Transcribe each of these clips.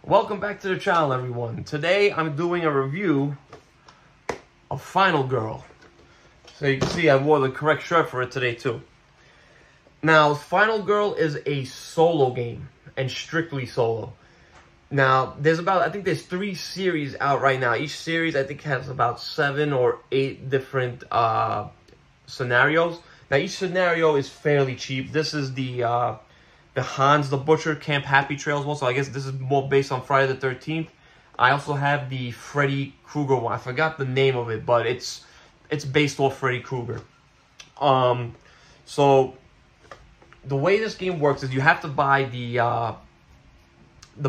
Welcome back to the channel, everyone. Today I'm doing a review of Final Girl. So you can see I wore the correct shirt for it today too. Now, Final Girl is a solo game and strictly solo. Now, I think there's 3 series out right now. Each series I think has about 7 or 8 different scenarios. Now, each scenario is fairly cheap. This is the Hans the Butcher Camp Happy Trails one, so I guess this is more based on Friday the 13th. I also have the Freddy Krueger one. I forgot the name of it, but it's based off Freddy Krueger. So the way this game works is you have to buy the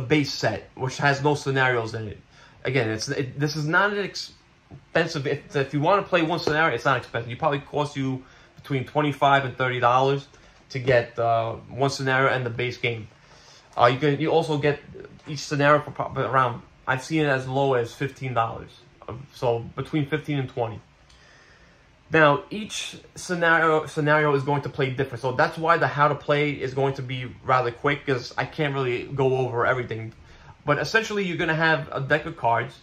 base set, which has no scenarios in it. Again, this is not an expensive. If you want to play one scenario, it's not expensive. It probably costs you between $25 and $30 to get one scenario and the base game. You also get each scenario for probably around, I've seen it as low as $15. So between 15 and 20. Now, each scenario is going to play different. So that's why the how to play is going to be rather quick, because I can't really go over everything. But essentially, you're going to have a deck of cards,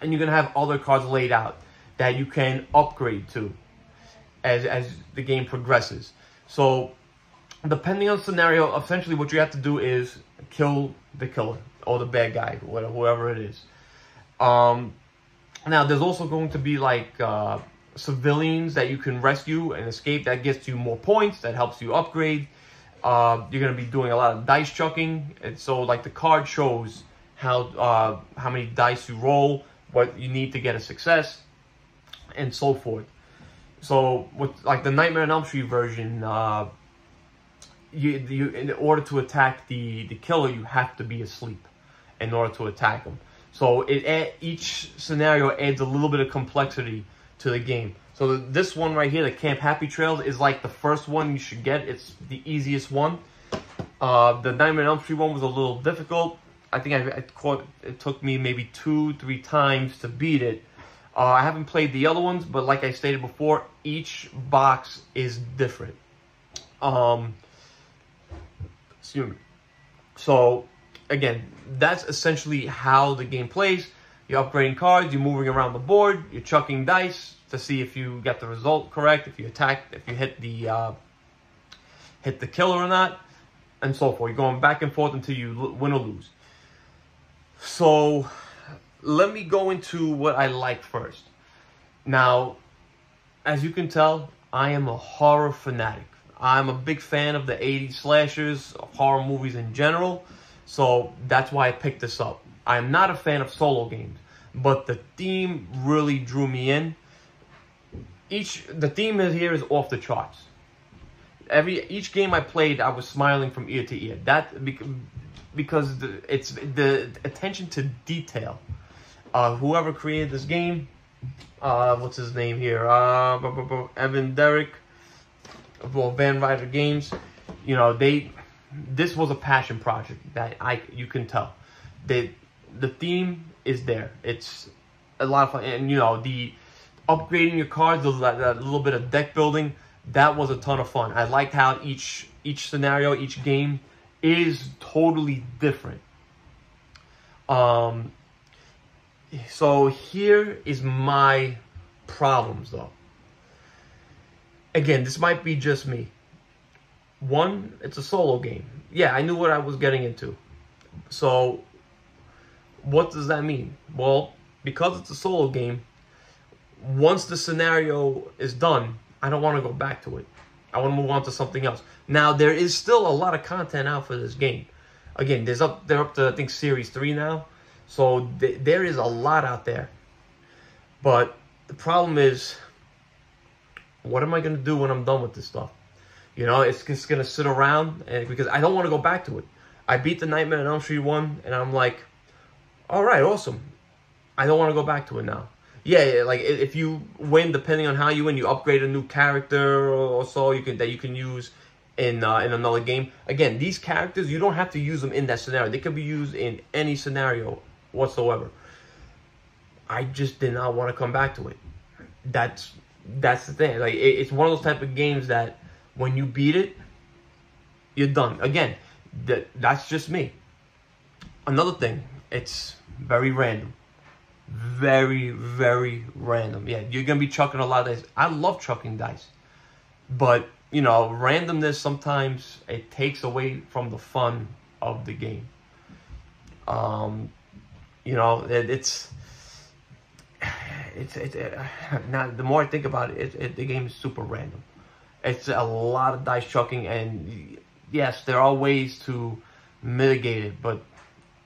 and you're going to have other cards laid out that you can upgrade to as the game progresses. So depending on the scenario, essentially what you have to do is kill the killer or the bad guy, whoever it is. Now, there's also going to be like civilians that you can rescue and escape. That gets you more points. That helps you upgrade. You're going to be doing a lot of dice chucking. And so like the card shows how many dice you roll, what you need to get a success, and so forth. So with like the Nightmare on Elm Street version, you in order to attack the killer, you have to be asleep in order to attack him. So each scenario adds a little bit of complexity to the game. So this one right here, the Camp Happy Trails, is like the first one you should get. It's the easiest one. The Nightmare on Elm Street one was a little difficult. I think it took me maybe 2-3 times to beat it. I haven't played the other ones, but like I stated before, each box is different. Excuse me. So, again, that's essentially how the game plays. You're upgrading cards, you're moving around the board, you're chucking dice to see if you get the result correct, if you hit the killer or not, and so forth. You're going back and forth until you win or lose. So, let me go into what I like first. Now, as you can tell, I am a horror fanatic. I'm a big fan of the 80s slashers, of horror movies in general, so that's why I picked this up. I'm not a fan of solo games, but the theme really drew me in. The theme here is off the charts. Each game I played, I was smiling from ear to ear. Because it's the attention to detail. Whoever created this game, what's his name here? Evan Derrick, Van Ryder Games. You know, this was a passion project that you can tell. The theme is there. It's a lot of fun, and you know, the upgrading your cards, that little bit of deck building, that was a ton of fun. I liked how each scenario, each game is totally different. So here is my problems though. Again, this might be just me. One, it's a solo game. Yeah, I knew what I was getting into. So what does that mean? Well, because it's a solo game, once the scenario is done, I don't want to go back to it. I want to move on to something else. Now, there is still a lot of content out for this game. Again, they're up to, I think, Series 3 now. So there is a lot out there. But the problem is, what am I going to do when I'm done with this stuff? You know, it's just going to sit around, because I don't want to go back to it. I beat the Nightmare on Elm Street one, and I'm like, all right, awesome. I don't want to go back to it now. Yeah, like if you win, depending on how you win, you upgrade a new character or so that you can use in another game. Again, these characters, you don't have to use them in that scenario. They can be used in any scenario whatsoever. I just did not want to come back to it. That's the thing. Like it's one of those type of games that when you beat it, you're done. Again, that's just me. Another thing, it's very random. Very, very random. Yeah, you're going to be chucking a lot of dice. I love chucking dice. But, you know, randomness sometimes it takes away from the fun of the game. You know, it's now the more I think about it, the game is super random. It's a lot of dice chucking, and yes, there are ways to mitigate it, but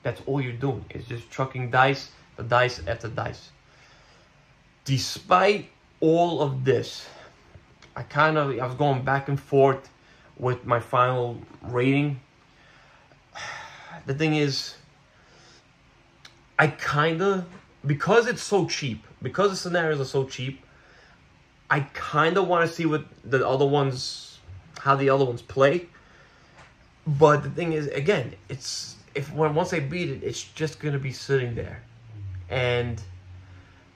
that's all you're doing. It's just chucking dice, the dice after dice. Despite all of this, I was going back and forth with my final rating. The thing is, because it's so cheap, because the scenarios are so cheap, I kind of want to see what how the other ones play. But the thing is, again, once I beat it, it's just gonna be sitting there, and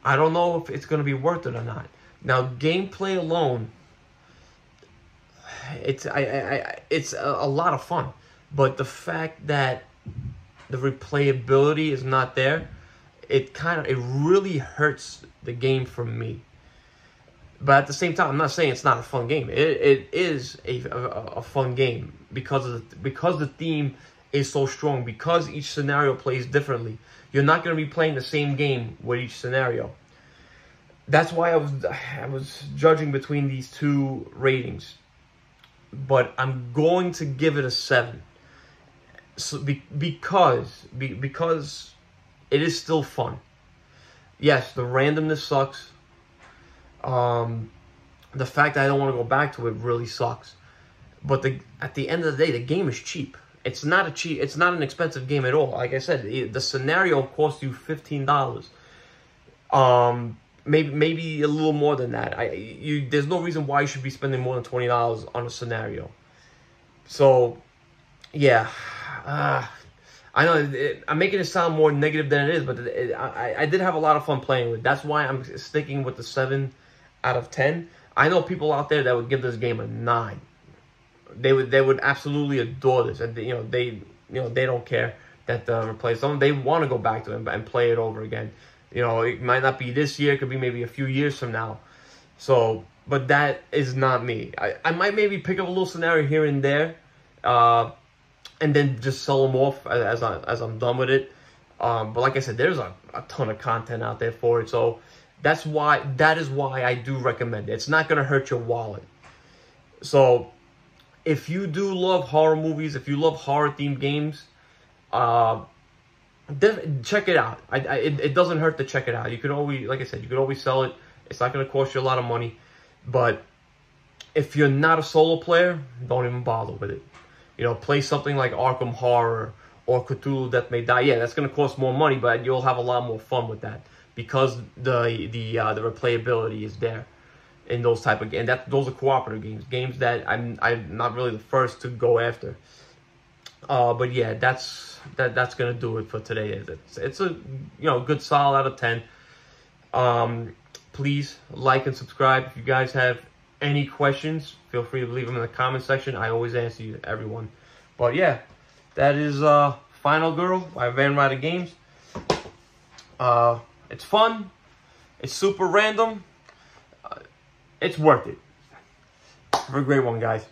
I don't know if it's gonna be worth it or not. Now, gameplay alone, it's a lot of fun, but the fact that the replayability is not there, it really hurts the game for me. But at the same time, I'm not saying it's not a fun game. It is a fun game because the theme is so strong, because each scenario plays differently. You're not going to be playing the same game with each scenario. That's why I was judging between these two ratings. But I'm going to give it a 7. So because it is still fun. Yes, the randomness sucks. The fact that I don't want to go back to it really sucks. But at the end of the day, the game is cheap. It's not an expensive game at all. Like I said, the scenario costs you $15. Maybe a little more than that. There's no reason why you should be spending more than $20 on a scenario. So, yeah. I know I'm making it sound more negative than it is, but I did have a lot of fun playing with it. That's why I'm sticking with the 7 out of 10. I know people out there that would give this game a 9. They would absolutely adore this, and they don't care that replace them. They want to go back to it and play it over again. It might not be this year; it could be maybe a few years from now. So, but that is not me. I might maybe pick up a little scenario here and there, and then just sell them off as I'm done with it. But like I said, there's a ton of content out there for it. So that is why I do recommend it. It's not going to hurt your wallet. So if you do love horror movies, if you love horror-themed games, check it out. It doesn't hurt to check it out. You could always, like I said, you could always sell it. It's not going to cost you a lot of money. But if you're not a solo player, don't even bother with it. Play something like Arkham Horror or Cthulhu Death May Die. Yeah, that's going to cost more money, but you'll have a lot more fun with that because the replayability is there in those type of games. Those are cooperative games that I'm not really the first to go after. But yeah, that's going to do it for today. It's a good solid out of 10. Please like and subscribe. If you guys have any questions, feel free to leave them in the comment section. I always answer you, everyone. But yeah, that is Final Girl by Van Ryder Games. It's fun. It's super random. It's worth it. Have a great one, guys.